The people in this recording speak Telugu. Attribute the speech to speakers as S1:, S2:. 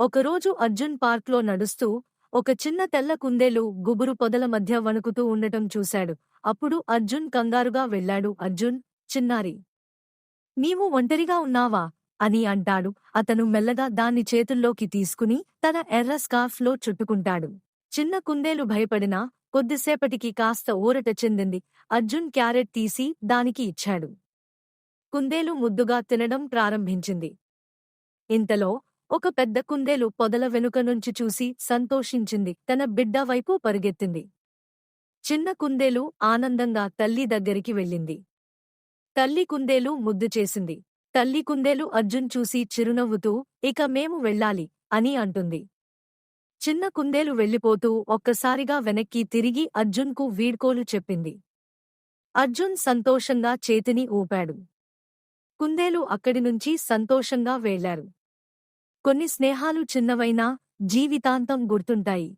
S1: ఒకరోజు అర్జున్ పార్క్లో నడుస్తూ ఒక చిన్న తెల్ల కుందేలు గుబురు పొదల మధ్య వణుకుతూ ఉండటం చూశాడు. అప్పుడు అర్జున్ కంగారుగా వెళ్ళాడు. అర్జున్, చిన్నారి, నీవు ఒంటరిగా ఉన్నావా అని అంటాడు. అతను మెల్లగా దాన్ని చేతుల్లోకి తీసుకుని తన ఎర్ర స్కార్ఫ్లో చుట్టుకుంటాడు. చిన్న కుందేలు భయపడినా కొద్దిసేపటికి కాస్త ఊరట చెందింది. అర్జున్ క్యారెట్ తీసి దానికి ఇచ్చాడు. కుందేలు ముద్దుగా తినడం ప్రారంభించింది. ఇంతలో ఒక పెద్ద కుందేలు పొదల వెనుక నుంచి చూసి సంతోషించింది. తన బిడ్డ వైపు పరుగెత్తింది. చిన్న కుందేలు ఆనందంగా తల్లి దగ్గరికి వెళ్ళింది. తల్లి కుందేలు ముద్దు చేసింది. తల్లి కుందేలు అర్జున్ చూసి చిరునవ్వుతూ, ఇక మేము వెళ్ళాలి అని అంటుంది. చిన్న కుందేలు వెళ్ళిపోతూ ఒక్కసారిగా వెనక్కి తిరిగి అర్జున్కు వీడ్కోలు చెప్పింది. అర్జున్ సంతోషంగా చేతిని ఊపాడు. కుందేలు అక్కడి నుంచి సంతోషంగా వెళ్లారు. కొన్ని స్నేహాలు చిన్నవైనా జీవితాంతం గుర్తుంటాయి.